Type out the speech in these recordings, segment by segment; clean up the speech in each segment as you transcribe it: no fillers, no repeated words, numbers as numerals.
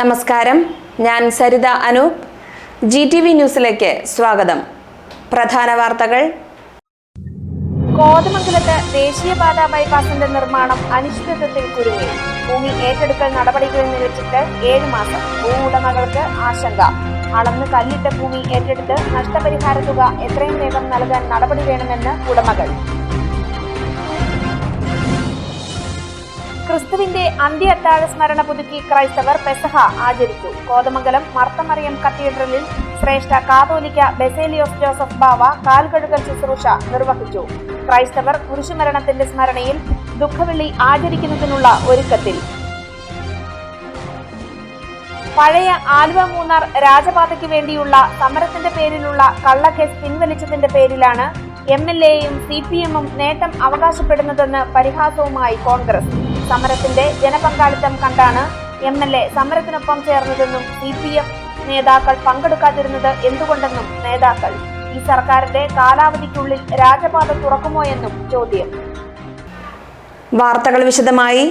നമസ്കാരം, ഞാൻ സരിത അനൂപ്. GTV ന്യൂസിലേക്ക് സ്വാഗതം. പ്രധാന വാർത്തകൾ. കോതമംഗലത്ത് ദേശീയപാത ബൈപ്പാസിന്റെ നിർമ്മാണം അനിശ്ചിതത്വത്തിൽ കുരുങ്ങി. ഭൂമി ഏറ്റെടുക്കൽ നടപടികൾ നിലച്ചിട്ട് 7 മാസം. ഭൂവുടമകൾക്ക് ആശങ്ക. അളന്ന് കല്ലിട്ട ഭൂമി ഏറ്റെടുത്ത് നഷ്ടപരിഹാര തുക എത്രയും വേഗം നൽകാൻ നടപടി വേണമെന്ന് ഉടമകൾ. ക്രിസ്തുവിന്റെ അന്ത്യ അത്താഴ സ്മരണ പുതുക്കി ക്രൈസ്തവർ പെസഹ ആചരിച്ചു. കോതമംഗലം മർത്തമറിയം കത്തീഡ്രലിൽ ശ്രേഷ്ഠ കാതോലിക്ക ബെസേലിയോസ് ജോസഫ് ബാവ കാൽകഴുകൽ ശുശ്രൂഷ നിർവഹിച്ചു. ക്രൈസ്തവർ കുരിശുമരണത്തിന്റെ സ്മരണയിൽ ദുഃഖവെള്ളി ആചരിക്കുന്നതിനുള്ള ഒരുക്കത്തിൽ. പഴയ ആലുവ മൂന്നാർ രാജപാതയ്ക്ക് വേണ്ടിയുള്ള സമരത്തിന്റെ പേരിലുള്ള കള്ളക്കേസ് പിൻവലിച്ചതിന്റെ പേരിലാണ് MLAയും CPMും നേട്ടം അവകാശപ്പെടുന്നതെന്ന് പരിഹാസവുമായി കോൺഗ്രസ്. സമരത്തിന്റെ ജനപങ്കാളിത്തം കണ്ടാണ് MLA സമരത്തിനൊപ്പം ചേർന്നതെന്നും CPM നേതാക്കൾ പങ്കെടുക്കാതിരുന്നത് എന്തുകൊണ്ടെന്നും നേതാക്കൾ. ഈ സർക്കാരിന്റെ കാലാവധിക്കുള്ളിൽ രാജപാത തുറക്കുമോയെന്നും ചോദ്യം. വാർത്തകൾ വിശദമായി.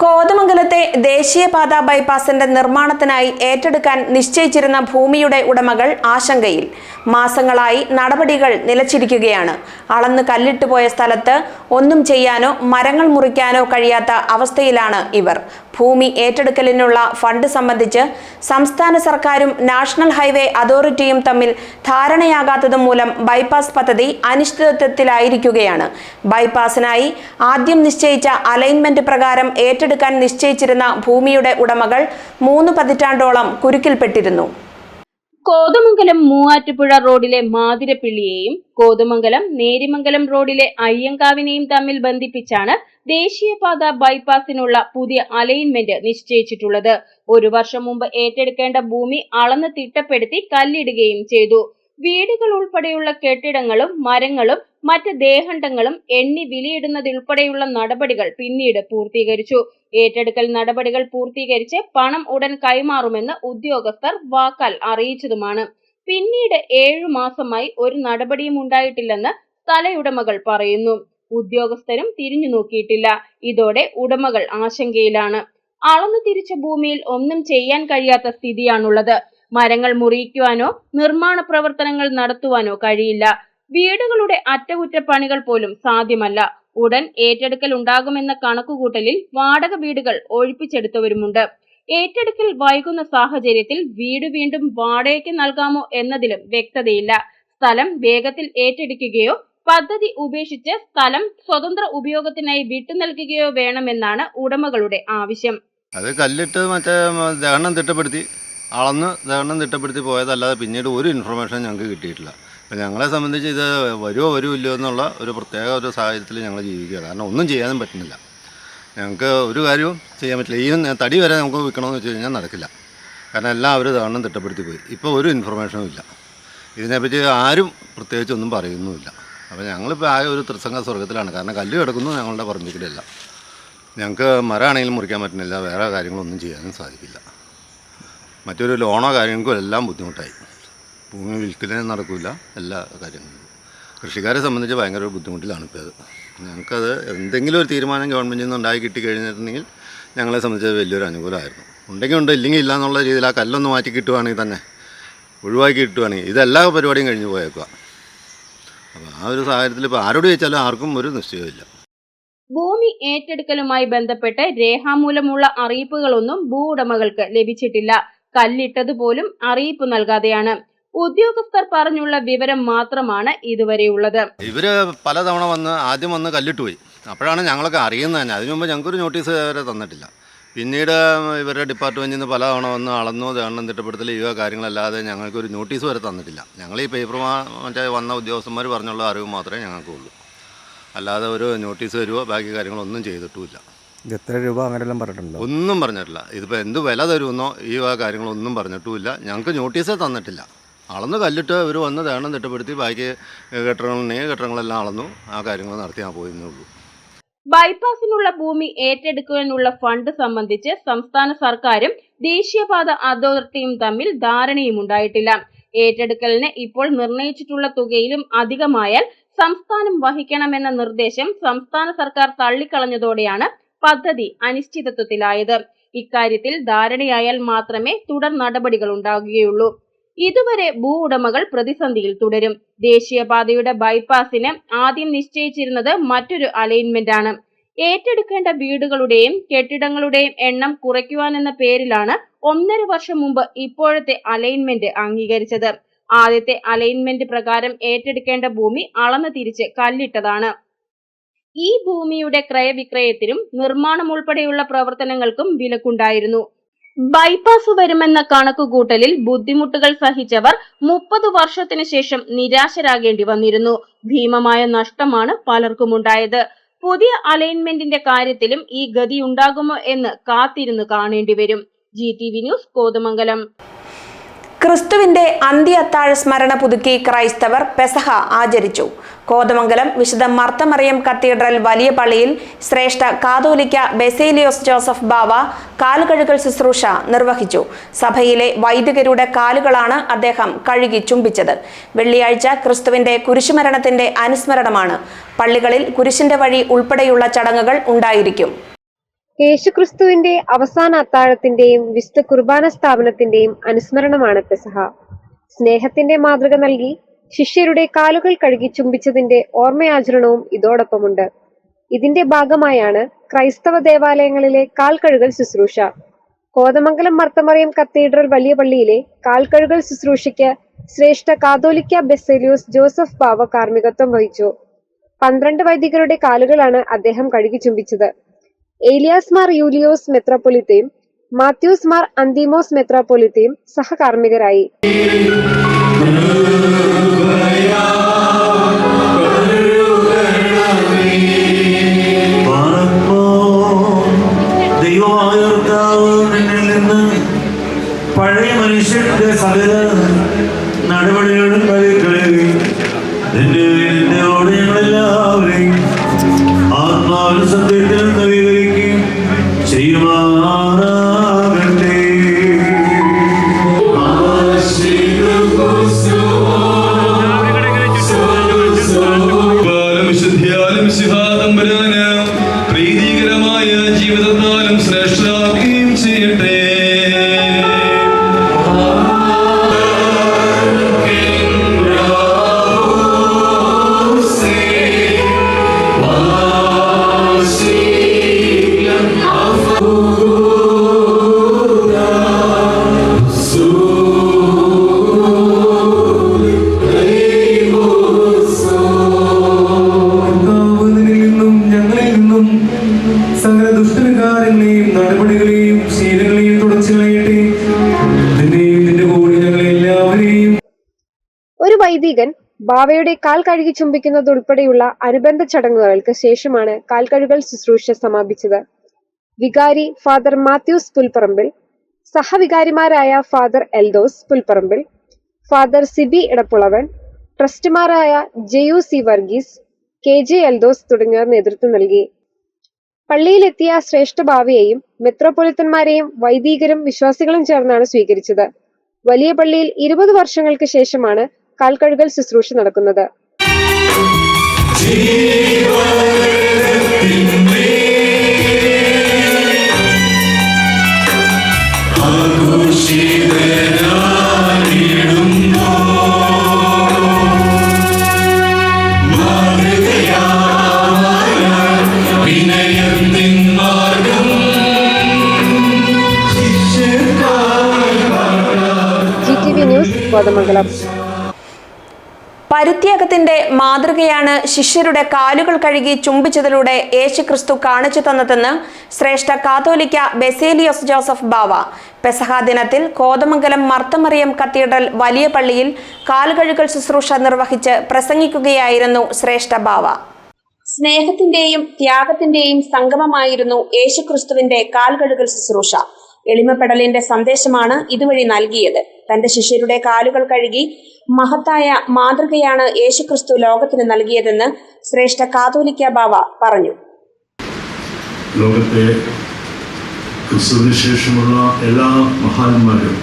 കോതമംഗലത്തെ ദേശീയപാത ബൈപ്പാസിന്റെ നിർമ്മാണത്തിനായി ഏറ്റെടുക്കാൻ നിശ്ചയിച്ചിരുന്ന ഭൂമിയുടെ ഉടമകൾ ആശങ്കയിൽ. മാസങ്ങളായി നടപടികൾ നിലച്ചിരിക്കുകയാണ്. അളന്ന് കല്ലിട്ടുപോയ സ്ഥലത്ത് ഒന്നും ചെയ്യാനോ മരങ്ങൾ മുറിക്കാനോ കഴിയാത്ത അവസ്ഥയിലാണ് ഇവർ. ഭൂമി ഏറ്റെടുക്കലിനുള്ള ഫണ്ട് സംബന്ധിച്ച് സംസ്ഥാന സർക്കാരും നാഷണൽ ഹൈവേ അതോറിറ്റിയും തമ്മിൽ ധാരണയാകാത്തത് മൂലം ബൈപ്പാസ് പദ്ധതി അനിശ്ചിതത്വത്തിലായിരിക്കുകയാണ്. ബൈപ്പാസിനായി ആദ്യം നിശ്ചയിച്ച അലൈൻമെന്റ് പ്രകാരം ഏറ്റെടുക്കാൻ നിശ്ചയിച്ചിരുന്ന ഭൂമിയുടെ ഉടമകൾ 3 പതിറ്റാണ്ടോളം കുരുക്കിൽപ്പെട്ടിരുന്നു. കോതമംഗലം മൂവാറ്റുപുഴ റോഡിലെ മാതിരപ്പിള്ളിയെയും കോതമംഗലം നേരിമംഗലം റോഡിലെ അയ്യങ്കാവിനെയും തമ്മിൽ ബന്ധിപ്പിച്ചാണ് ദേശീയപാത ബൈപ്പാസിനുള്ള പുതിയ അലൈൻമെന്റ് നിശ്ചയിച്ചിട്ടുള്ളത്. 1 വർഷം മുമ്പ് ഏറ്റെടുക്കേണ്ട ഭൂമി അളന്ന് തിട്ടപ്പെടുത്തി കല്ലിടുകയും ചെയ്തു. വീടുകൾ ഉൾപ്പെടെയുള്ള കെട്ടിടങ്ങളും മരങ്ങളും മറ്റ് ദേഹണ്ഡങ്ങളും എണ്ണി വിലയിടുന്നതുൾപ്പെടെയുള്ള നടപടികൾ പിന്നീട് പൂർത്തീകരിച്ചു. ഏറ്റെടുക്കൽ നടപടികൾ പൂർത്തീകരിച്ച് പണം ഉടൻ കൈമാറുമെന്ന് ഉദ്യോഗസ്ഥർ വാക്കാൽ അറിയിച്ചതുമാണ്. പിന്നീട് 7 മാസമായി ഒരു നടപടിയും ഉണ്ടായിട്ടില്ലെന്ന് സ്ഥലയുടമകൾ പറയുന്നു. ഉദ്യോഗസ്ഥരും തിരിഞ്ഞു നോക്കിയിട്ടില്ല. ഇതോടെ ഉടമകൾ ആശങ്കയിലാണ്. അളന്നു തിരിച്ച ഭൂമിയിൽ ഒന്നും ചെയ്യാൻ കഴിയാത്ത സ്ഥിതിയാണുള്ളത്. മരങ്ങൾ മുറിക്കുവാനോ നിർമ്മാണ പ്രവർത്തനങ്ങൾ നടത്തുവാനോ കഴിയില്ല. വീടുകളുടെ അറ്റകുറ്റപ്പണികൾ പോലും സാധ്യമല്ല. ഉടൻ ഏറ്റെടുക്കൽ ഉണ്ടാകുമെന്ന കണക്കുകൂട്ടലിൽ വാടക വീടുകൾ ഒഴിപ്പിച്ചെടുത്തവരുമുണ്ട്. ഏറ്റെടുക്കൽ വൈകുന്ന സാഹചര്യത്തിൽ വീട് വീണ്ടും വാടകയ്ക്ക് നൽകാമോ എന്നതിലും വ്യക്തതയില്ല. സ്ഥലം വേഗത്തിൽ ഏറ്റെടുക്കുകയോ പദ്ധതി ഉപേക്ഷിച്ച് സ്ഥലം സ്വതന്ത്ര ഉപയോഗത്തിനായി വിട്ടു നൽകുകയോ വേണമെന്നാണ് ഉടമകളുടെ ആവശ്യം. അത് കല്ലിട്ട് മറ്റേ ദഹനം തിട്ടപ്പെടുത്തി അളന്ന് ദഹനം തിട്ടപ്പെടുത്തി പോയതല്ലാതെ പിന്നീട് ഒരു ഇൻഫർമേഷൻ ഞങ്ങൾക്ക് കിട്ടിയിട്ടില്ല. അപ്പോൾ ഞങ്ങളെ സംബന്ധിച്ച് ഇത് വരുമോ എന്നുള്ള ഒരു പ്രത്യേക ഒരു സാഹചര്യത്തിൽ ഞങ്ങൾ ജീവിക്കുക. കാരണം ഒന്നും ചെയ്യാനും പറ്റുന്നില്ല. ഞങ്ങൾക്ക് ഒരു കാര്യവും ചെയ്യാൻ പറ്റില്ല. ഈ തടി വരെ നമുക്ക് വിൽക്കണമെന്ന് വെച്ച് കഴിഞ്ഞാൽ നടക്കില്ല. കാരണം എല്ലാം അവർ ദഹനം തിട്ടപ്പെടുത്തി പോയി. ഇപ്പോൾ ഒരു ഇൻഫർമേഷനും ഇല്ല. ഇതിനെപ്പറ്റി ആരും പ്രത്യേകിച്ച് ഒന്നും പറയുന്നുമില്ല. അപ്പോൾ ഞങ്ങളിപ്പോൾ ആകെ ഒരു ത്രിസംഗ സ്വർഗത്തിലാണ്. കാരണം കല്ല് കിടക്കുന്നു ഞങ്ങളുടെ പറമ്പിക്കില്ല. ഞങ്ങൾക്ക് മരമാണെങ്കിലും മുറിക്കാൻ പറ്റുന്നില്ല. വേറെ കാര്യങ്ങളൊന്നും ചെയ്യാനും സാധിക്കില്ല. മറ്റൊരു ലോണോ കാര്യങ്ങൾക്കും എല്ലാം ബുദ്ധിമുട്ടായി. ഭൂമി വിൽക്കലും നടക്കില്ല. എല്ലാ കാര്യങ്ങളും കൃഷിക്കാരെ സംബന്ധിച്ച് ഭയങ്കര ബുദ്ധിമുട്ടിലാണ് ഇപ്പോൾ അത്. ഞങ്ങൾക്കത് എന്തെങ്കിലും ഒരു തീരുമാനം ഗവൺമെൻറ്റിൽ നിന്ന് ഉണ്ടായി കിട്ടിക്കഴിഞ്ഞിട്ടുണ്ടെങ്കിൽ ഞങ്ങളെ സംബന്ധിച്ച് വലിയൊരു അനുകൂലമായിരുന്നു. ഉണ്ടെങ്കിൽ ഉണ്ട്, ഇല്ലെങ്കിൽ ഇല്ല എന്നുള്ള രീതിയിൽ ആ കല്ലൊന്ന് മാറ്റി കിട്ടുവാണെങ്കിൽ തന്നെ ഒഴിവാക്കി കിട്ടുവാണെങ്കിൽ ഇതെല്ലാ പരിപാടിയും കഴിഞ്ഞ് പോയേക്കുക. അപ്പോൾ ആ ഒരു സാഹചര്യത്തിൽ ഇപ്പോൾ ആരോട് ചോദിച്ചാലും ആർക്കും ഒരു നിശ്ചയമില്ല. ഭൂമി ഏറ്റെടുക്കലുമായി ബന്ധപ്പെട്ട് രേഖാമൂലമുള്ള അറിയിപ്പുകളൊന്നും ഭൂവുടമകൾക്ക് ലഭിച്ചിട്ടില്ല. കല്ലിട്ടതുപോലും അറിയിപ്പ് നൽകാതെയാണ്. ഉദ്യോഗസ്ഥർ പറഞ്ഞുള്ള വിവരം മാത്രമാണ് ഇതുവരെയുള്ളത്. ഇവര് പലതവണ ആദ്യം വന്ന് കല്ലിട്ട് പോയി. അപ്പോഴാണ് ഞങ്ങളൊക്കെ അറിയുന്നത് തന്നെ. അതിനു മുമ്പ് ഞങ്ങൾക്കൊരു നോട്ടീസ് വരെ തന്നിട്ടില്ല. പിന്നീട് ഇവരുടെ ഡിപ്പാർട്ട്മെൻറ്റിൽ നിന്ന് പലതവണ വന്ന് അളന്നു ദഹനം തിട്ടപ്പെടുത്തൽ ഈ കാര്യങ്ങളല്ലാതെ ഞങ്ങൾക്കൊരു നോട്ടീസ് വരെ തന്നിട്ടില്ല. ഞങ്ങൾ ഈ പേപ്പർ മറ്റേ വന്ന ഉദ്യോഗസ്ഥന്മാർ പറഞ്ഞുള്ള അറിവ് മാത്രമേ ഞങ്ങൾക്കുള്ളൂ. അല്ലാതെ ഒരു നോട്ടീസ് തരുമോ ബാക്കി കാര്യങ്ങളൊന്നും ചെയ്തിട്ടുമില്ല. എത്ര രൂപ അങ്ങനെയെല്ലാം പറഞ്ഞിട്ടുണ്ടോ? ഒന്നും പറഞ്ഞിട്ടില്ല. ഇതിപ്പോൾ എന്ത് വില തരുമെന്നോ ഈ കാര്യങ്ങളൊന്നും പറഞ്ഞിട്ടുമില്ല. ഞങ്ങൾക്ക് നോട്ടീസേ തന്നിട്ടില്ല. അളന്ന് കല്ലിട്ട് ഇവർ വന്ന് ദഹനം തിട്ടപ്പെടുത്തി ബാക്കി കെട്ടിടങ്ങളെല്ലാം അളന്നു ആ കാര്യങ്ങൾ നടത്തി പോയെന്നേ ഉള്ളൂ. ബൈപ്പാസിനുള്ള ഭൂമി ഏറ്റെടുക്കാനുള്ള ഫണ്ട് സംബന്ധിച്ച് സംസ്ഥാന സർക്കാരും ദേശീയപാത അതോറിറ്റിയും തമ്മിൽ ധാരണയും ഉണ്ടായിട്ടില്ല. ഏറ്റെടുക്കലിന് ഇപ്പോൾ നിർണയിച്ചിട്ടുള്ള തുകയിലും അധികമായാൽ സംസ്ഥാനം വഹിക്കണമെന്ന നിർദ്ദേശം സംസ്ഥാന സർക്കാർ തള്ളിക്കളഞ്ഞതോടെയാണ് പദ്ധതി അനിശ്ചിതത്വത്തിലായത്. ഇക്കാര്യത്തിൽ ധാരണയായാൽ മാത്രമേ തുടർ നടപടികൾ ഉണ്ടാകുകയുള്ളൂ. ഇതുവരെ ഭൂ ഉടമകൾ പ്രതിസന്ധിയിൽ തുടരും. ദേശീയപാതയുടെ ബൈപ്പാസിന് ആദ്യം നിശ്ചയിച്ചിരുന്നത് മറ്റൊരു അലൈൻമെന്റ് ആണ്. ഏറ്റെടുക്കേണ്ട വീടുകളുടെയും കെട്ടിടങ്ങളുടെയും എണ്ണം കുറയ്ക്കുവാനെന്ന പേരിലാണ് 1.5 വർഷം മുമ്പ് ഇപ്പോഴത്തെ അലൈൻമെന്റ് അംഗീകരിച്ചത്. ആദ്യത്തെ അലൈൻമെന്റ് പ്രകാരം ഏറ്റെടുക്കേണ്ട ഭൂമി അളന്ന് തിരിച്ച് കല്ലിട്ടതാണ്. ഈ ഭൂമിയുടെ ക്രയവിക്രയത്തിനും നിർമ്മാണം ഉൾപ്പെടെയുള്ള പ്രവർത്തനങ്ങൾക്കും വിലക്കുണ്ടായിരുന്നു. ബൈപ്പാസ് വരുമെന്ന കണക്കുകൂട്ടലിൽ ബുദ്ധിമുട്ടുകൾ സഹിച്ചവർ 30 വർഷത്തിനു ശേഷം നിരാശരാകേണ്ടി വന്നിരുന്നു. ഭീമമായ നഷ്ടമാണ് പലർക്കുമുണ്ടായത്. പുതിയ അലൈൻമെന്റിന്റെ കാര്യത്തിലും ഈ ഗതി ഉണ്ടാകുമോ എന്ന് കാത്തിരുന്ന് കാണേണ്ടി വരും. GTV news, Kothamangalam. ക്രിസ്തുവിന്റെ അന്ത്യ അത്താഴ സ്മരണ പുതുക്കി ക്രൈസ്തവർ പെസഹ ആചരിച്ചു. കോതമംഗലം വിശുദ്ധ മർത്തമറിയം കത്തീഡ്രൽ വലിയ പള്ളിയിൽ ശ്രേഷ്ഠ കാതോലിക്ക ബെസേലിയോസ് ജോസഫ് ബാവ കാലുകഴുകൽ ശുശ്രൂഷ നിർവഹിച്ചു. സഭയിലെ വൈദികരുടെ കാലുകളാണ് അദ്ദേഹം കഴുകി ചുംബിച്ചത്. വെള്ളിയാഴ്ച ക്രിസ്തുവിന്റെ കുരിശുമരണത്തിന്റെ അനുസ്മരണമാണ്. പള്ളികളിൽ കുരിശിന്റെ വഴി ഉൾപ്പെടെയുള്ള ചടങ്ങുകൾ ഉണ്ടായിരിക്കും. യേശുക്രിസ്തുവിന്റെ അവസാന അത്താഴത്തിന്റെയും വിശുദ്ധ കുർബാന സ്ഥാപനത്തിന്റെയും അനുസ്മരണമാണ് പെസഹ. സ്നേഹത്തിന്റെ മാതൃക നൽകി ശിഷ്യരുടെ കാലുകൾ കഴുകി ചുംബിച്ചതിന്റെ ഓർമ്മയാചരണവും ഇതോടൊപ്പമുണ്ട്. ഇതിന്റെ ഭാഗമായാണ് ക്രൈസ്തവ ദേവാലയങ്ങളിലെ കാൽ കഴുകൽ ശുശ്രൂഷ. കോതമംഗലം മർത്തമറിയം കത്തീഡ്രൽ വലിയ പള്ളിയിലെ കാൽ കഴുകൽ ശുശ്രൂഷയ്ക്ക് ശ്രേഷ്ഠ കാതോലിക്ക ബെസേലിയോസ് ജോസഫ് ബാവ കാർമ്മികത്വം വഹിച്ചു. 12 വൈദികരുടെ കാലുകളാണ് അദ്ദേഹം കഴുകി ചുംബിച്ചത്. ഏലിയാസ് മാർ യൂലിയോസ് മെത്രാപ്പൊലിത്തയും മാത്യൂസ് മാർ അന്തിമോസ് മെത്രാപ്പൊലിത്തയും സഹകാർമ്മികരായി. പഴയ മനുഷ്യന്റെ സകല നടപടികളും ഞങ്ങളെല്ലാവരെയും ആത്മാവിന് സത്യത്തിൽ നവീകരിക്കുകയും ചെയ്യുമാറാകട്ടെ. പ്രീതികരമായ ജീവിതത്താലും ശ്രേഷ്ഠാക്കുകയും ചെയ്യട്ടെ. ഒരു വൈദികൻ ബാവയുടെ കാൽ കഴുകി ചുംബിക്കുന്നത് ഉൾപ്പെടെയുള്ള അനുബന്ധ ചടങ്ങുകൾക്ക് ശേഷമാണ് കാൽ കഴുകൽ ശുശ്രൂഷ സമാപിച്ചത്. വികാരി ഫാദർ മാത്യൂസ് പുൽപ്പറമ്പിൽ, സഹവികാരിമാരായ ഫാദർ എൽദോസ് പുൽപ്പറമ്പിൽ, ഫാദർ സിബി ഇടപ്പുളവൻ, ട്രസ്റ്റിമാരായ JUC വർഗീസ്, KJ എൽദോസ് തുടങ്ങിയവർ നേതൃത്വം നൽകി. പള്ളിയിലെത്തിയ ശ്രേഷ്ഠ ഭാവിയെയും മെത്രോപൊളിത്തന്മാരെയും വൈദികരും വിശ്വാസികളും ചേർന്നാണ് സ്വീകരിച്ചത്. വലിയ പള്ളിയിൽ 20 വർഷങ്ങൾക്ക് ശേഷമാണ് കാൽകഴുകൽ ശുശ്രൂഷ നടക്കുന്നത്. GTV news, Kothamangalam. പരിത്യാഗത്തിന്റെ മാതൃകയാണ് ശിഷ്യരുടെ കാലുകൾ കഴുകി ചുംബിച്ചതിലൂടെ യേശുക്രിസ്തു കാണിച്ചു തന്നതെന്ന് ശ്രേഷ്ഠ കാതോലിക്ക ബെസേലിയോസ് ജോസഫ് ബാവ പെസഹ ദിനത്തിൽ കോതമംഗലം മർത്തമറിയം കത്തീഡ്രൽ വലിയ പള്ളിയിൽ കാലുകഴുകൽ ശുശ്രൂഷ നിർവഹിച്ച് പ്രസംഗിക്കുകയായിരുന്നു ശ്രേഷ്ഠ ബാവ. സ്നേഹത്തിന്റെയും ത്യാഗത്തിന്റെയും സംഗമമായിരുന്നു യേശുക്രിസ്തുവിന്റെ കാൽകഴുകൽ ശുശ്രൂഷ. എളിമപ്പെടലിന്റെ സന്ദേശമാണ് ഇതുവഴി നൽകിയത്. തന്റെ ശിഷ്യരുടെ കാലുകൾ കഴുകി മഹത്തായ മാതൃകയാണ് യേശുക്രിസ്തു ലോകത്തിന് നൽകിയതെന്ന് ശ്രേഷ്ഠ കാതോലിക്ക ബാവ പറഞ്ഞു. ലോകത്തെ ക്രിസ്തുവിന് ശേഷമുള്ള എല്ലാ മഹാന്മാരും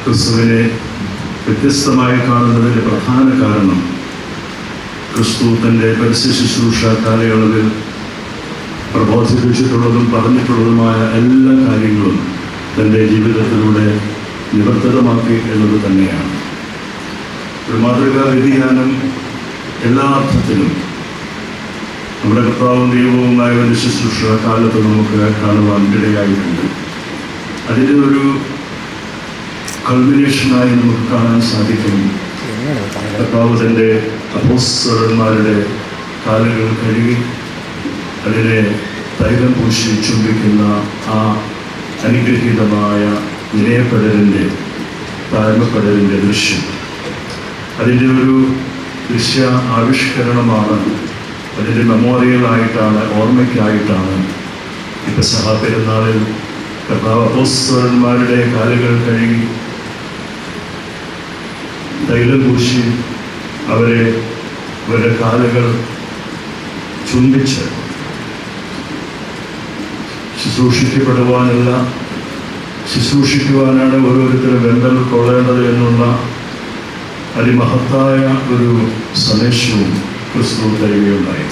ക്രിസ്തുവിനെ വ്യത്യസ്തമായി കാണുന്നതിന്റെ പ്രധാന കാരണം ക്രിസ്തു തൻ്റെ പരസ്യ ശുശ്രൂഷ കാലയളവിൽ പ്രബോധിപ്പിച്ചിട്ടുള്ളതും പറഞ്ഞിട്ടുള്ളതുമായ എല്ലാ കാര്യങ്ങളും തൻ്റെ ജീവിതത്തിലൂടെ നിവർത്തിതമാക്കി എന്നത് തന്നെയാണ്. ഒരു മാതൃകാ വ്യതിയാനം എല്ലാ അർത്ഥത്തിലും നമ്മുടെ കർത്താവും ദൈവവുമായ ഒരു ശുശ്രൂഷ കാലത്ത് നമുക്ക് കാണുവാൻ ഇടയായിട്ടുണ്ട്. അതിൻ്റെ ഒരു കൾമിനേഷനായി നമുക്ക് കാണാൻ സാധിക്കും കർത്താവ് തൻ്റെ അപ്പോസ്തലന്മാരുടെ കാലുകൾ കഴുകി അതിനെ തൈലം പൂശി ചുംബിക്കുന്ന ആ അനുഗ്രഹീതമായ വിനയപ്പെടലിൻ്റെ താഴ്മപ്പെടലിൻ്റെ ദൃശ്യം. അതിൻ്റെ ഒരു ദൃശ്യ ആവിഷ്കരണമാണ്, അതിൻ്റെ മെമ്മോറിയലായിട്ടാണ്, ഓർമ്മയ്ക്കായിട്ടാണ് ഈ പെസഹ പെരുന്നാളിൽ കർത്താവ് അപ്പോസ്തലന്മാരുടെ കാലുകൾ കഴുകി തൈലം പൂശി അവരുടെ കാലുകൾ ചുംബിച്ച് ശുശ്രൂഷിക്കപ്പെടുവാനല്ല, ശുശ്രൂഷിക്കുവാനാണ് ഓരോരുത്തരും ബന്ധം കൊള്ളേണ്ടത് എന്നുള്ള അതിമഹത്തായ ഒരു സന്ദേശവും ക്രിസ്തു തരികയുണ്ടായി.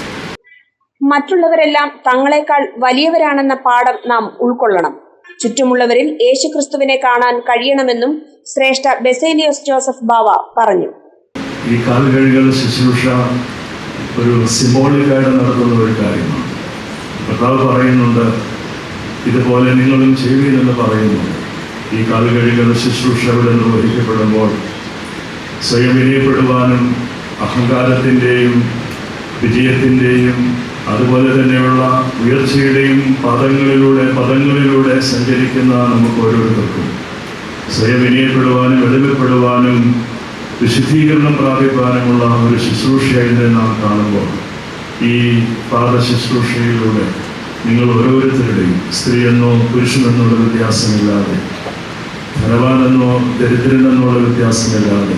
മറ്റുള്ളവരെല്ലാം തങ്ങളെക്കാൾ വലിയവരാണെന്ന പാഠം നാം ഉൾക്കൊള്ളണം. ചുറ്റുമുള്ളവരിൽ യേശുക്രിസ്തുവിനെ കാണാൻ കഴിയണമെന്നും ശ്രേഷ്ഠ ബെസേലിയോസ് ജോസഫ് ബാവ പറഞ്ഞു. ഈ കാൽകഴുകൽ ശുശ്രൂഷ ഒരു സിംബോളിക്കായിട്ട് നടത്തുന്ന ഒരു കാര്യമാണ്. കർത്താവ് പറയുന്നുണ്ട്, ഇതുപോലെ നിങ്ങളും ചെയ്യുമെന്ന് പറയുന്നു. ഈ കാൽകഴുകൽ ശുശ്രൂഷ ഇവിടെ നിർവഹിക്കപ്പെടുമ്പോൾ സ്വയം വിനയപ്പെടുവാനും അഹങ്കാരത്തിൻ്റെയും വിജയത്തിൻ്റെയും അതുപോലെ തന്നെയുള്ള ഉയർച്ചയുടെയും പദങ്ങളിലൂടെ സഞ്ചരിക്കുന്ന നമുക്ക് ഓരോരുത്തർക്കും സ്വയം വിനയപ്പെടുവാനും എളിമപ്പെടുവാനും വിശുദ്ധീകരണം പ്രാപിക്കാനുമുള്ള ഒരു ശുശ്രൂഷയായി നാം കാണുമ്പോൾ ഈ പാദശുശ്രൂഷയിലൂടെ നിങ്ങൾ ഓരോരുത്തരുടെയും സ്ത്രീയെന്നോ പുരുഷനെന്നുള്ള വ്യത്യാസമില്ലാതെ, ധനവാനെന്നോ ദരിദ്രനെന്നുള്ള വ്യത്യാസമില്ലാതെ,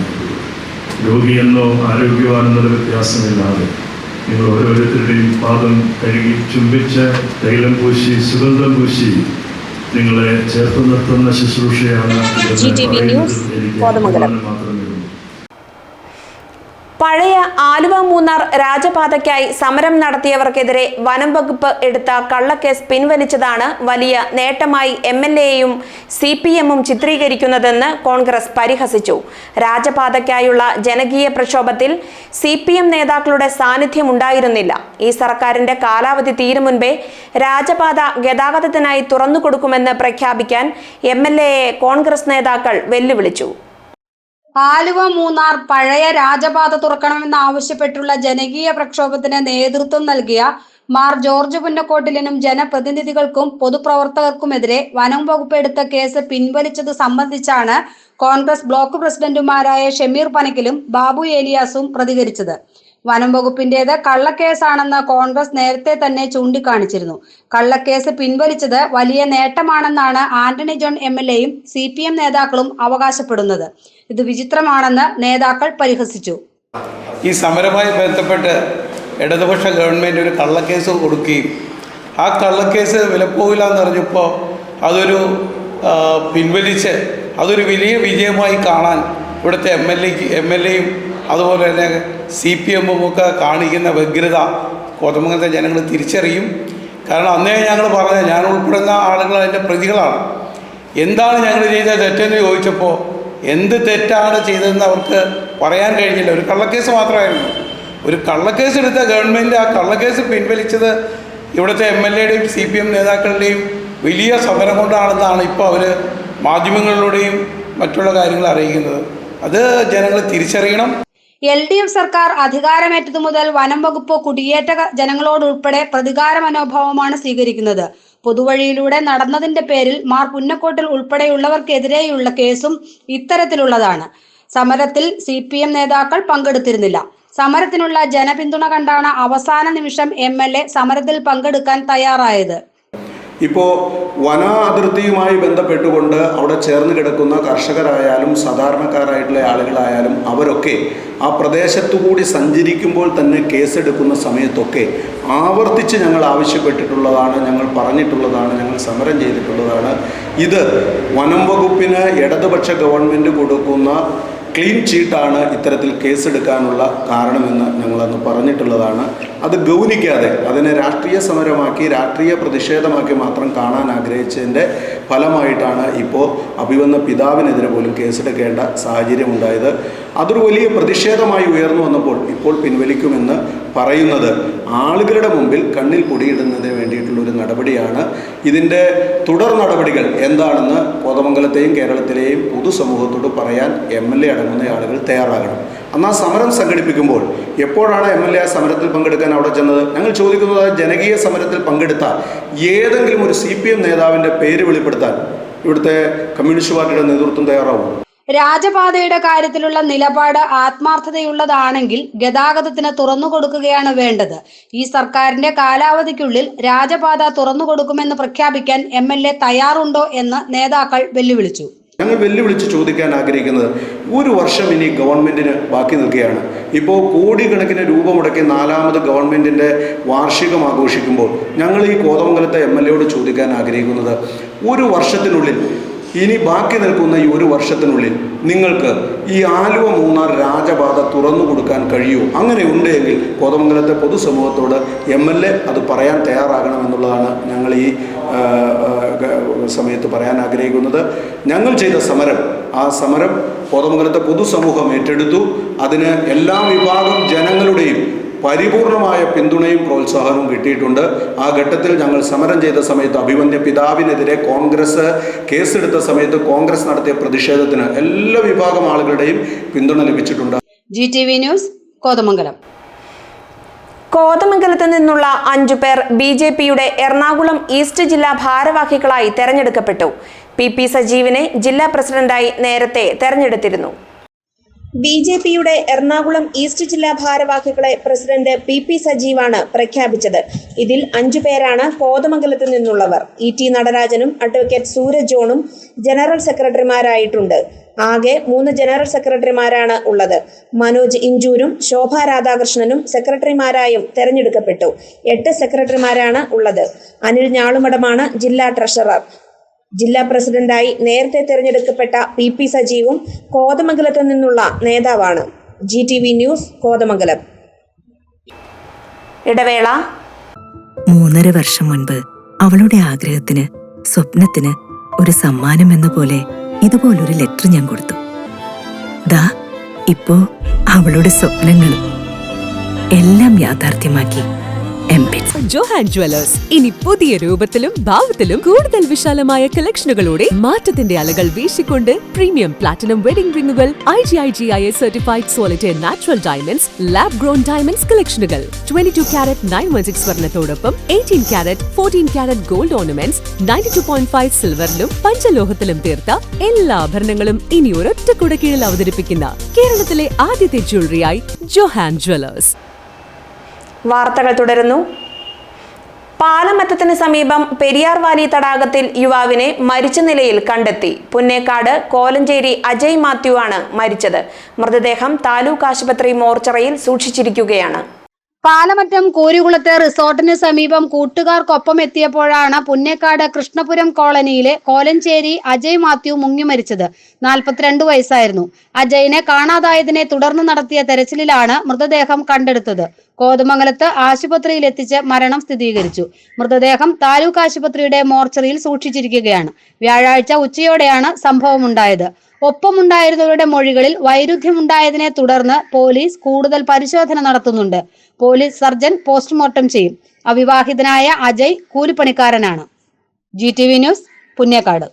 രോഗിയെന്നോ ആരോഗ്യവാനെന്നുള്ള വ്യത്യാസമില്ലാതെ നിങ്ങൾ ഓരോരുത്തരുടെയും പാദം കഴുകി ചുംബിച്ച് തൈലം പൂശി സുഗന്ധം പൂശി നിങ്ങളെ ചേർത്ത് നിർത്തുന്ന ശുശ്രൂഷയാണ് മാത്രമേ. പഴയ ആലുവ മൂന്നാർ രാജപാതയ്ക്കായി സമരം നടത്തിയവർക്കെതിരെ വനം വകുപ്പ് എടുത്ത കള്ളക്കേസ് പിൻവലിച്ചതാണ് വലിയ നേട്ടമായി MLA-യും CPM-ഉം ചിത്രീകരിക്കുന്നതെന്ന് കോൺഗ്രസ് പരിഹസിച്ചു. രാജപാതയ്ക്കായുള്ള ജനകീയ പ്രക്ഷോഭത്തിൽ CPM നേതാക്കളുടെ സാന്നിധ്യം ഉണ്ടായിരുന്നില്ല. ഈ സർക്കാരിന്റെ കാലാവധി തീരും മുൻപേ രാജപാത ഗതാഗതത്തിനായി തുറന്നുകൊടുക്കുമെന്ന് പ്രഖ്യാപിക്കാൻ MLA-യെ കോൺഗ്രസ് നേതാക്കൾ വെല്ലുവിളിച്ചു. ആലുവ മൂന്നാർ പഴയ രാജപാത തുറക്കണമെന്നാവശ്യപ്പെട്ടുള്ള ജനകീയ പ്രക്ഷോഭത്തിന് നേതൃത്വം നൽകിയ മാർ ജോർജ് പുന്നക്കോട്ടിലിനും ജനപ്രതിനിധികൾക്കും പൊതുപ്രവർത്തകർക്കുമെതിരെ വനം വകുപ്പ് എടുത്ത കേസ് പിൻവലിച്ചത് സംബന്ധിച്ചാണ് കോൺഗ്രസ് ബ്ലോക്ക് പ്രസിഡന്റുമാരായ ഷമീർ പനക്കിലും ബാബു ഏലിയാസും പ്രതികരിച്ചത്. വനം വകുപ്പിന്റേത് കള്ളക്കേസാണെന്ന് കോൺഗ്രസ് നേരത്തെ തന്നെ ചൂണ്ടിക്കാണിച്ചിരുന്നു. കള്ളക്കേസ് പിൻവലിച്ചത് വലിയ നേട്ടമാണെന്നാണ് ആന്റണി ജോൺ MLA-യും CPM നേതാക്കളും അവകാശപ്പെടുന്നത്. ഇത് വിചിത്രമാണെന്ന് നേതാക്കൾ പരിഹസിച്ചു. ഈ സമരവുമായി ബന്ധപ്പെട്ട് ഇടതുപക്ഷ ഗവൺമെൻറ് ഒരു കള്ളക്കേസ് കൊടുക്കുകയും ആ കള്ളക്കേസ് വിലപ്പോകില്ല എന്നറിഞ്ഞപ്പോൾ അതൊരു പിൻവലിച്ച് അതൊരു വലിയ വിജയമായി കാണാൻ ഇവിടുത്തെ MLA-യും അതുപോലെ തന്നെ CPM-ഉം ഒക്കെ കാണിക്കുന്ന വ്യഗ്രത കോതമംഗലത്തെ ജനങ്ങൾ തിരിച്ചറിയും. കാരണം അന്നേ ഞങ്ങൾ പറഞ്ഞത്, ഞാൻ ഉൾപ്പെടുന്ന ആളുകൾ അതിൻ്റെ പ്രതികളാണ്. എന്താണ് ഞങ്ങൾ ചെയ്ത തെറ്റെന്ന് ചോദിച്ചപ്പോൾ എന്ത് തെറ്റാണ് ചെയ്തതെന്ന് അവർക്ക് പറയാൻ കഴിഞ്ഞില്ല. ഒരു കള്ളക്കേസ് മാത്രമായിരുന്നു. ഒരു കള്ളക്കേസ് എടുത്ത ഗവൺമെൻറ് ആ കള്ളക്കേസ് പിൻവലിച്ചത് ഇവിടുത്തെ MLA-യുടെയും CPM നേതാക്കളുടെയും വലിയ സമരം കൊണ്ടാണെന്നാണ് ഇപ്പോൾ അവർ മാധ്യമങ്ങളിലൂടെയും മറ്റുള്ള കാര്യങ്ങൾ അറിയിക്കുന്നത്. അത് ജനങ്ങൾ തിരിച്ചറിയണം. LDF സർക്കാർ അധികാരമേറ്റതു മുതൽ വനം വകുപ്പ് കുടിയേറ്റ ജനങ്ങളോടുൾപ്പെടെ പ്രതികാര മനോഭാവമാണ് സ്വീകരിക്കുന്നത്. പൊതുവഴിയിലൂടെ നടന്നതിന്റെ പേരിൽ മാർ പുന്നക്കോട്ടിൽ ഉൾപ്പെടെയുള്ളവർക്കെതിരെയുള്ള കേസും ഇത്തരത്തിലുള്ളതാണ്. സമരത്തിൽ CPM നേതാക്കൾ പങ്കെടുത്തിരുന്നില്ല. സമരത്തിനുള്ള ജനപിന്തുണ കണ്ടാണ് അവസാന നിമിഷം MLA സമരത്തിൽ പങ്കെടുക്കാൻ തയ്യാറായത്. ഇപ്പോൾ വന അതിർത്തിയുമായി ബന്ധപ്പെട്ടുകൊണ്ട് അവിടെ ചേർന്ന് കിടക്കുന്ന കർഷകരായാലും സാധാരണക്കാരായിട്ടുള്ള ആളുകളായാലും അവരൊക്കെ ആ പ്രദേശത്തുകൂടി സഞ്ചരിക്കുമ്പോൾ തന്നെ കേസെടുക്കുന്ന സമയത്തൊക്കെ ആവർത്തിച്ച് ഞങ്ങൾ ആവശ്യപ്പെട്ടിട്ടുള്ളതാണ്, ഞങ്ങൾ പറഞ്ഞിട്ടുള്ളതാണ്, ഞങ്ങൾ സമരം ചെയ്തിട്ടുള്ളതാണ്. ഇത് വനം വകുപ്പിന് ഇടതുപക്ഷ ഗവൺമെൻറ് കൊടുക്കുന്ന ക്ലീൻ ചീട്ടാണ് ഇത്തരത്തിൽ കേസെടുക്കാനുള്ള കാരണമെന്ന് ഞങ്ങളന്ന് പറഞ്ഞിട്ടുള്ളതാണ്. അത് ഗൗനിക്കാതെ അതിനെ രാഷ്ട്രീയ സമരമാക്കി രാഷ്ട്രീയ പ്രതിഷേധമാക്കി മാത്രം കാണാൻ ആഗ്രഹിച്ചതിൻ്റെ ഫലമായിട്ടാണ് ഇപ്പോൾ അഭിവന്ന പിതാവിനെതിരെ പോലും കേസെടുക്കേണ്ട സാഹചര്യം ഉണ്ടായത്. അതൊരു വലിയ പ്രതിഷേധമായി ഉയർന്നു വന്നപ്പോൾ ഇപ്പോൾ പിൻവലിക്കുമെന്ന് പറയുന്നത് ആളുകളുടെ മുമ്പിൽ കണ്ണിൽ പൊടിയിടുന്നതിന് വേണ്ടിയിട്ടുള്ളൊരു നടപടിയാണ്. ഇതിൻ്റെ തുടർ നടപടികൾ എന്താണെന്ന് കോതമംഗലത്തെയും കേരളത്തിലെയും പൊതുസമൂഹത്തോട് പറയാൻ MLA അടങ്ങുന്ന ആളുകൾ തയ്യാറാകണം. അന്ന് ആ സമരം സംഘടിപ്പിക്കുമ്പോൾ എപ്പോഴാണ് MLA ആ സമരത്തിൽ പങ്കെടുക്കാൻ അവിടെ ചെന്നത്? ഞങ്ങൾ ചോദിക്കുന്നത് ജനകീയ സമരത്തിൽ പങ്കെടുത്ത ഏതെങ്കിലും ഒരു CPM നേതാവിൻ്റെ പേര് വെളിപ്പെടുത്താൻ ഇവിടുത്തെ കമ്മ്യൂണിസ്റ്റ് പാർട്ടിയുടെ നേതൃത്വം തയ്യാറാവും? രാജപാതയുടെ കാര്യത്തിലുള്ള നിലപാട് ആത്മാർത്ഥതയുള്ളതാണെങ്കിൽ ഗതാഗതത്തിന് തുറന്നു കൊടുക്കുകയാണ് വേണ്ടത്. ഈ സർക്കാരിന്റെ കാലാവധിക്കുള്ളിൽ രാജപാത തുറന്നു കൊടുക്കുമെന്ന് പ്രഖ്യാപിക്കാൻ MLA തയ്യാറുണ്ടോ എന്ന് നേതാക്കൾ വെല്ലുവിളിച്ചു. ഞങ്ങൾ വെല്ലുവിളിച്ച് ചോദിക്കാൻ ആഗ്രഹിക്കുന്നത്, ഒരു വർഷം ഇനി ഗവൺമെൻറ്റിന് ബാക്കി നിൽക്കുകയാണ്. ഇപ്പോൾ കോടിക്കണക്കിന് രൂപ മുടക്കി 4ാമത് ഗവൺമെൻറ്റിൻ്റെ വാർഷികം ആഘോഷിക്കുമ്പോൾ ഞങ്ങൾ ഈ കോതമംഗലത്തെ MLA ചോദിക്കാൻ ആഗ്രഹിക്കുന്നത്, ഒരു വർഷത്തിനുള്ളിൽ ഇനി ബാക്കി നിൽക്കുന്ന ഈ ഒരു വർഷത്തിനുള്ളിൽ നിങ്ങൾക്ക് ഈ ആലുവ മൂന്നാർ രാജപാത തുറന്നു കൊടുക്കാൻ കഴിയുമോ? അങ്ങനെ ഉണ്ടെങ്കിൽ കോതമംഗലത്തെ പൊതുസമൂഹത്തോട് MLA അത് പറയാൻ തയ്യാറാകണമെന്നുള്ളതാണ് ഞങ്ങൾ ഈ സമയത്ത് പറയാൻ ആഗ്രഹിക്കുന്നത്. ഞങ്ങൾ ചെയ്ത സമരം, ആ സമരം കോതമംഗലത്തെ പൊതുസമൂഹം ഏറ്റെടുത്തു. അതിന് എല്ലാ വിഭാഗം ജനങ്ങളുടെയും പരിപൂർണമായ പിന്തുണയും പ്രോത്സാഹനവും കിട്ടിയിട്ടുണ്ട്. ആ ഘട്ടത്തിൽ ഞങ്ങൾ സമരം ചെയ്ത സമയത്ത് അഭിമന്യ പിതാവിനെതിരെ കോൺഗ്രസ് കേസെടുത്ത സമയത്ത് കോൺഗ്രസ് നടത്തിയ പ്രതിഷേധത്തിന് എല്ലാ വിഭാഗം ആളുകളുടെയും പിന്തുണ ലഭിച്ചിട്ടുണ്ട്. GTV news, Kothamangalam. കോതമംഗലത്ത് നിന്നുള്ള 5 പേർ BJPയുടെ എറണാകുളം ഈസ്റ്റ് ജില്ലാ ഭാരവാഹികളായി തെരഞ്ഞെടുക്കപ്പെട്ടു. PP സജീവിനെ ജില്ലാ പ്രസിഡന്റായി നേരത്തെ തെരഞ്ഞെടുത്തിരുന്നു. BJPയുടെ എറണാകുളം ഈസ്റ്റ് ജില്ലാ ഭാരവാഹികളെ പ്രസിഡന്റ് PP സജീവാണ് പ്രഖ്യാപിച്ചത്. ഇതിൽ 5 പേരാണ് കോതമംഗലത്ത് നിന്നുള്ളവർ. ET നടരാജനും അഡ്വക്കേറ്റ് സൂരജ് ജോണും ജനറൽ സെക്രട്ടറിമാരായിട്ടുണ്ട്. ആകെ 3 ജനറൽ സെക്രട്ടറിമാരാണ് ഉള്ളത്. മനോജ് ഇഞ്ചൂരും ശോഭ രാധാകൃഷ്ണനും സെക്രട്ടറിമാരായും തെരഞ്ഞെടുക്കപ്പെട്ടു. 8 സെക്രട്ടറിമാരാണ് ഉള്ളത്. അനിൽ ഞാളുമടമാണ് ജില്ലാ ട്രഷറർ. ജില്ലാ പ്രസിഡന്റായി നേരത്തെ തെരഞ്ഞെടുക്കപ്പെട്ട PP സജീവും കോതമംഗലത്ത് നിന്നുള്ള നേതാവാണ്. GTV news, Kothamangalam. ഇടവേള. 3.5 വർഷം മുൻപ് അവളുടെ ആഗ്രഹത്തിന്, സ്വപ്നത്തിന് ഒരു സമ്മാനം എന്ന പോലെ ഇതുപോലൊരു ലെറ്റർ ഞാൻ കൊടുത്തു. ദാ ഇപ്പോ അവളുടെ സ്വപ്നങ്ങളും എല്ലാം യാഥാർത്ഥ്യമാക്കി ജോഹാൻ ജ്വല്ലേഴ്സ് ഇനി പുതിയ രൂപത്തിലും ഭാവത്തിലും കൂടുതൽ വിശാലമായ കളക്ഷനുകളോടെ മാറ്റത്തിന്റെ അലകൾ വീശിക്കൊണ്ട് പ്രീമിയം പ്ലാറ്റിനം വെഡിംഗ് റിംഗുകൾ, IGI certified solitaire natural diamonds, lab grown diamonds കളക്ഷനുകൾ, 22 കാരറ്റ് 916 സ്വർണത്തോടൊപ്പം 18 കാരറ്റ് 14 കാരറ്റ് ഗോൾഡ് ഓർണമെന്റ്സ്, 92.5 സിൽവറിലും പഞ്ചലോഹത്തിലും തീർത്ത എല്ലാ ആഭരണങ്ങളും ഇനി ഒരൊറ്റ കുടക്കീഴിൽ അവതരിപ്പിക്കുന്ന കേരളത്തിലെ ആദ്യത്തെ ജ്വല്ലറിയായി ജോഹാൻ ജ്വല്ലേഴ്സ്. വാർത്തകൾ തുടരുന്നു. പാലമറ്റത്തിന് സമീപം പെരിയാർ വാലി തടാകത്തിൽ യുവാവിനെ മരിച്ച നിലയിൽ കണ്ടെത്തി. പുന്നേക്കാട് കോലഞ്ചേരി അജയ് മാത്യു ആണ് മരിച്ചത്. മൃതദേഹം താലൂക്ക് ആശുപത്രി മോർച്ചറിയിൽ സൂക്ഷിച്ചിരിക്കുകയാണ്. പാലമറ്റം കോരികുളത്തെ റിസോർട്ടിന് സമീപം കൂട്ടുകാർക്കൊപ്പം എത്തിയപ്പോഴാണ് പുന്നേക്കാട് കൃഷ്ണപുരം കോളനിയിലെ കോലഞ്ചേരി അജയ് മാത്യു മുങ്ങി മരിച്ചത്. 42 വയസ്സായിരുന്നു. അജയിനെ കാണാതായതിനെ തുടർന്ന് നടത്തിയ തെരച്ചിലിലാണ് മൃതദേഹം കണ്ടെടുത്തത്. കോതമംഗലത്ത് ആശുപത്രിയിൽ എത്തിച്ച് മരണം സ്ഥിരീകരിച്ചു. മൃതദേഹം താലൂക്ക് ആശുപത്രിയുടെ മോർച്ചറിയിൽ സൂക്ഷിച്ചിരിക്കുകയാണ്. വ്യാഴാഴ്ച ഉച്ചയോടെയാണ് സംഭവമുണ്ടായത്. ഒപ്പമുണ്ടായിരുന്നവരുടെ മൊഴികളിൽ വൈരുദ്ധ്യമുണ്ടായതിനെ തുടർന്ന് പോലീസ് കൂടുതൽ പരിശോധന നടത്തുന്നുണ്ട്. പോലീസ് സർജൻ പോസ്റ്റ്മോർട്ടം ചെയ്യും. അവിവാഹിതനായ അജയ് കൂലിപ്പണിക്കാരനാണ്. GTV news, Punnekad.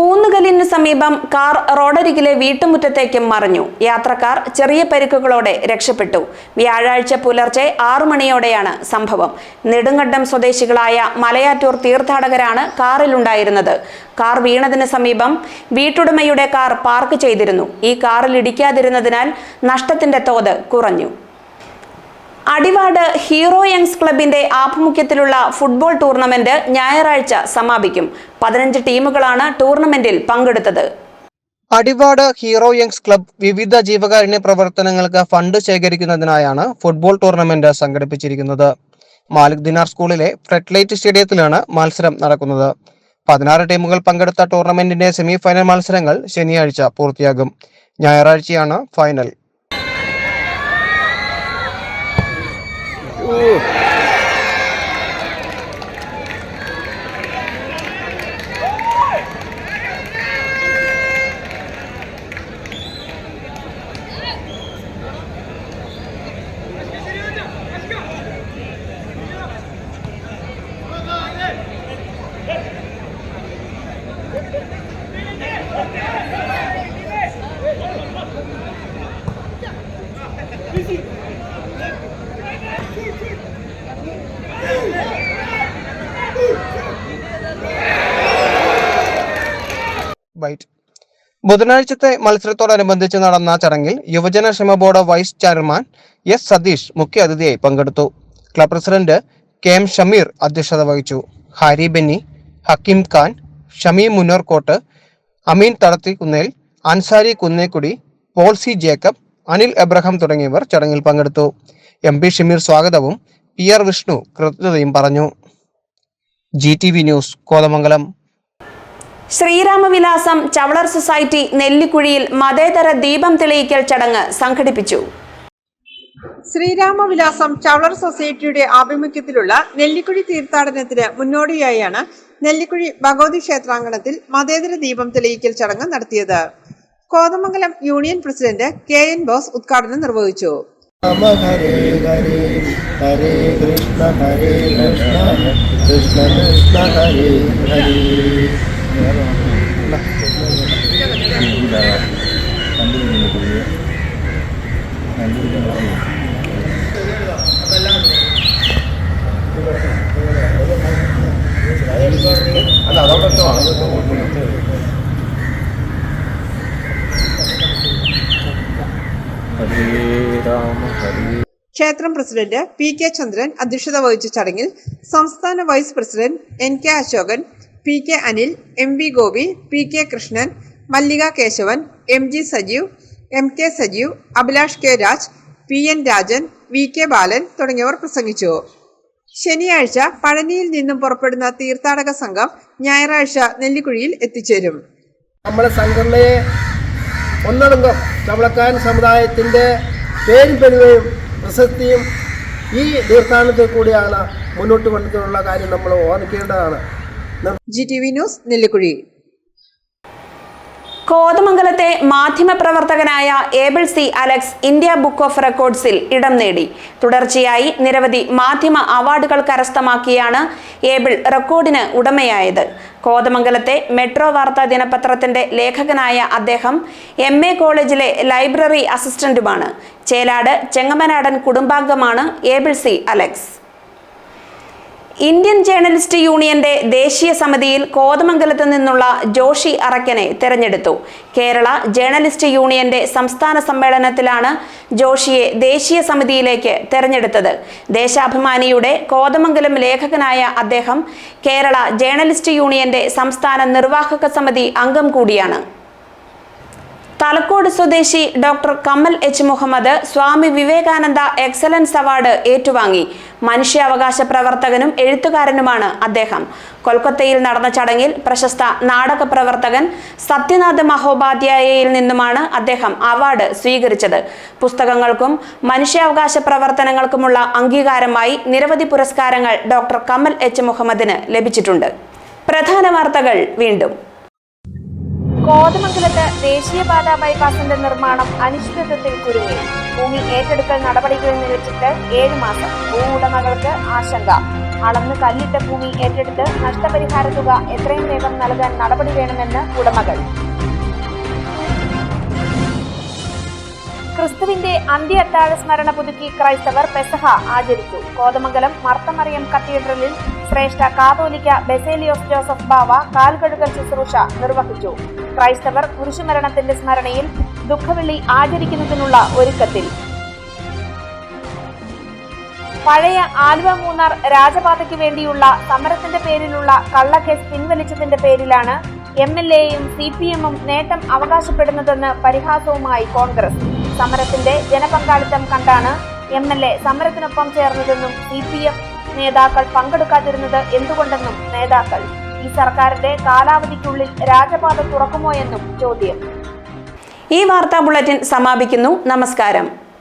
ഊന്നുകല്ലിന് സമീപം കാർ റോഡരികിലെ വീട്ടുമുറ്റത്തേക്ക് മറിഞ്ഞു. യാത്രക്കാർ ചെറിയ പരിക്കുകളോടെ രക്ഷപ്പെട്ടു. വ്യാഴാഴ്ച പുലർച്ചെ 6 മണിയോടെയാണ് സംഭവം. നെടുങ്കണ്ടം സ്വദേശികളായ മലയാറ്റൂർ തീർത്ഥാടകരാണ് കാറിലുണ്ടായിരുന്നത്. കാർ വീണതിന് സമീപം വീട്ടുടമയുടെ കാർ പാർക്ക് ചെയ്തിരുന്നു. ഈ കാറിൽ ഇടിക്കാതിരുന്നതിനാൽ നഷ്ടത്തിന്റെ തോത് കുറഞ്ഞു. അടിവാട് ഹീറോ യങ്സ് ക്ലബിന്റെ ആഭിമുഖ്യത്തിലുള്ള ഫുട്ബോൾ ടൂർണമെന്റ് ഞായറാഴ്ച സമാപിക്കും. 15 ടീമുകളാണ് ടൂർണമെന്റിൽ പങ്കെടുത്തത്. അടിവാട് ഹീറോ യങ്സ് ക്ലബ് വിവിധ ജീവകാരുണ്യ പ്രവർത്തനങ്ങൾക്ക് ഫണ്ട് ശേഖരിക്കുന്നതിനായാണ് ഫുട്ബോൾ ടൂർണമെന്റ് സംഘടിപ്പിച്ചിരിക്കുന്നത്. മാലിക് ദിനാർ സ്കൂളിലെ ഫ്ലഡ്ലൈറ്റ് സ്റ്റേഡിയത്തിലാണ് മത്സരം നടക്കുന്നത്. 16 ടീമുകൾ പങ്കെടുത്ത ടൂർണമെന്റിന്റെ സെമി ഫൈനൽ മത്സരങ്ങൾ ശനിയാഴ്ച പൂർത്തിയാകും. ഞായറാഴ്ചയാണ് ഫൈനൽ. ബുധനാഴ്ചത്തെ മത്സരത്തോടനുബന്ധിച്ച് നടന്ന ചടങ്ങിൽ യുവജന ക്ഷേമ board vice chairman S Satheesh മുഖ്യ അതിഥിയായി പങ്കെടുത്തു. Club president K M Shameer അധ്യക്ഷത വഹിച്ചു. Harry Benny, Hakeem Khan, Shameem Munnorkot, Ameen Thadathikunnel, Ansari Kunnekudi, Paul C Jacob, Anil Abraham തുടങ്ങിയവർ ചടങ്ങിൽ പങ്കെടുത്തു. എം പി ഷമീർ സ്വാഗതവും പി ആർ വിഷ്ണു കൃതജ്ഞതയും പറഞ്ഞു. GTV news, Kothamangalam. Sreeramavilasam Chavalar society നെല്ലിക്കുഴിയിൽ മതേതര ദീപം തെളിയിക്കൽ ചടങ്ങ് സംഘടിപ്പിച്ചു. ശ്രീരാമവിലാസം ചവളർ സൊസൈറ്റിയുടെ ആഭിമുഖ്യത്തിലുള്ള നെല്ലിക്കുഴി തീർത്ഥാടനത്തിന് മുന്നോടിയായാണ് നെല്ലിക്കുഴി ഭഗവതി ക്ഷേത്രാങ്കണത്തിൽ മതേതര ദീപം തെളിയിക്കൽ ചടങ്ങ് നടത്തിയത്. Kothamangalam union president KN boss ഉദ്ഘാടനം നിർവഹിച്ചു. ഹരേ ഹരേ ഹരേ കൃഷ്ണ കൃഷ്ണ കൃഷ്ണ ഹരേ ഹരേ. ക്ഷേത്രം പ്രസിഡന്റ് PK ചന്ദ്രൻ അധ്യക്ഷത വഹിച്ച ചടങ്ങിൽ സംസ്ഥാന vice president NK Ashokan, PK Anil, MV Gopi, PK Krishnan, Mallika Keshavan, MG Sajeev, MK Sajeev, Abhilash K Raj, PN Rajan, VK Balan തുടങ്ങിയവർ പ്രസംഗിച്ചു. ശനിയാഴ്ച പഴനിയിൽ നിന്നും പുറപ്പെടുന്ന തീർത്ഥാടക സംഘം ഞായറാഴ്ച നെല്ലിക്കുഴിയിൽ എത്തിച്ചേരും. നമ്മുടെ സംഘടനയെ ഒന്നടങ്കം ചവളക്കാരൻ സമുദായത്തിൻ്റെ പേരും പെരുമയും പ്രശസ്തിയും ഈ തീർത്ഥാടനത്തിൽ കൂടിയാണ് മുന്നോട്ട് കൊണ്ടുള്ള കാര്യം നമ്മൾ ഓർമ്മിക്കേണ്ടതാണ്. GTV news, Nellikuzhi. കോതമംഗലത്തെ മാധ്യമപ്രവർത്തകനായ Abel C Alex India book of റെക്കോർഡ്സിൽ ഇടം നേടി. തുടർച്ചയായി നിരവധി മാധ്യമ അവാർഡുകൾ കരസ്ഥമാക്കിയാണ് ഏബിൾ റെക്കോർഡിന് ഉടമയായത്. കോതമംഗലത്തെ മെട്രോ വാർത്താ ദിനപത്രത്തിന്റെ ലേഖകനായ അദ്ദേഹം MA കോളേജിലെ ലൈബ്രറി അസിസ്റ്റന്റുമാണ്. ചേലാട് ചെങ്ങമനാടൻ കുടുംബാംഗമാണ് Abel C Alex. Indian journalist യൂണിയന്റെ ദേശീയ സമിതിയിൽ കോതമംഗലത്ത് നിന്നുള്ള ജോഷി അറക്കനെ തെരഞ്ഞെടുത്തു. കേരള ജേർണലിസ്റ്റ് യൂണിയന്റെ സംസ്ഥാന സമ്മേളനത്തിലാണ് ജോഷിയെ ദേശീയ സമിതിയിലേക്ക് തെരഞ്ഞെടുത്തത്. ദേശാഭിമാനിയുടെ കോതമംഗലം ലേഖകനായ അദ്ദേഹം കേരള ജേർണലിസ്റ്റ് യൂണിയന്റെ സംസ്ഥാന നിർവാഹക സമിതി അംഗം കൂടിയാണ്. തലക്കോട് സ്വദേശി doctor Kamal H Muhammad Swami Vivekananda excellence award ഏറ്റുവാങ്ങി. മനുഷ്യാവകാശ പ്രവർത്തകനും എഴുത്തുകാരനുമാണ് അദ്ദേഹം. കൊൽക്കത്തയിൽ നടന്ന ചടങ്ങിൽ പ്രശസ്ത നാടക പ്രവർത്തകൻ സത്യനാഥ് മഹോപാധ്യായയിൽ നിന്നുമാണ് അദ്ദേഹം അവാർഡ് സ്വീകരിച്ചത്. പുസ്തകങ്ങൾക്കും മനുഷ്യാവകാശ പ്രവർത്തനങ്ങൾക്കുമുള്ള അംഗീകാരമായി നിരവധി പുരസ്കാരങ്ങൾ ഡോക്ടർ കമൽ H മുഹമ്മദിന് ലഭിച്ചിട്ടുണ്ട്. പ്രധാന വാർത്തകൾ വീണ്ടും. കോതമംഗലത്ത് ദേശീയപാത ബൈപ്പാസിന്റെ നിർമ്മാണം അനിശ്ചിതത്വത്തിൽ കുരുങ്ങി. ഭൂമി ഏറ്റെടുക്കൽ നടപടികൾ നിലച്ചിട്ട് 7 മാസം. ഭൂ ഉടമകൾക്ക് ആശങ്ക. അളന്ന് കല്ലിട്ട ഭൂമി ഏറ്റെടുത്ത് നഷ്ടപരിഹാര തുക എത്രയും വേഗം നൽകാൻ നടപടി വേണമെന്ന് ഉടമകൾ. ക്രിസ്തുവിന്റെ അന്ത്യ അത്താഴ സ്മരണ പുതുക്കി ക്രൈസ്തവർ പെസഹ ആചരിച്ചു. കോതമംഗലം മർത്തമറിയം കത്തീഡ്രലിൽ ശ്രേഷ്ഠ കാതോലിക്ക ബെസേലിയോസ് ജോസഫ് ബാവ കാൽകഴുകൽ ശുശ്രൂഷ നിർവഹിച്ചു. ക്രൈസ്തവർ കുരിശുമരണത്തിന്റെ സ്മരണയിൽ ദുഃഖവെള്ളി ആചരിക്കുന്നതിനുള്ള ഒരുക്കത്തിൽ. പഴയ ആലുവ മൂന്നാർ രാജപാതയ്ക്ക് വേണ്ടിയുള്ള സമരത്തിന്റെ പേരിലുള്ള കള്ളക്കേസ് പിൻവലിച്ചതിന്റെ പേരിലാണ് MLAയും CPM-ഉം നേട്ടം അവകാശപ്പെടുന്നതെന്ന് പരിഹാസവുമായി കോൺഗ്രസ്. സമരത്തിന്റെ ജനപങ്കാളിത്തം കണ്ടാണ് MLA സമരത്തിനൊപ്പം ചേർന്നതെന്നും CPM നേതാക്കൾ പങ്കെടുക്കാതിരുന്നത് എന്തുകൊണ്ടെന്നും നേതാക്കൾ. ഈ സർക്കാരിന്റെ കാലാവധിക്കുള്ളിൽ രാജപാത തുറക്കുമോ എന്നും ചോദ്യം. ഈ വാർത്താ ബുള്ളറ്റിൻ സമാപിക്കുന്നു. നമസ്കാരം.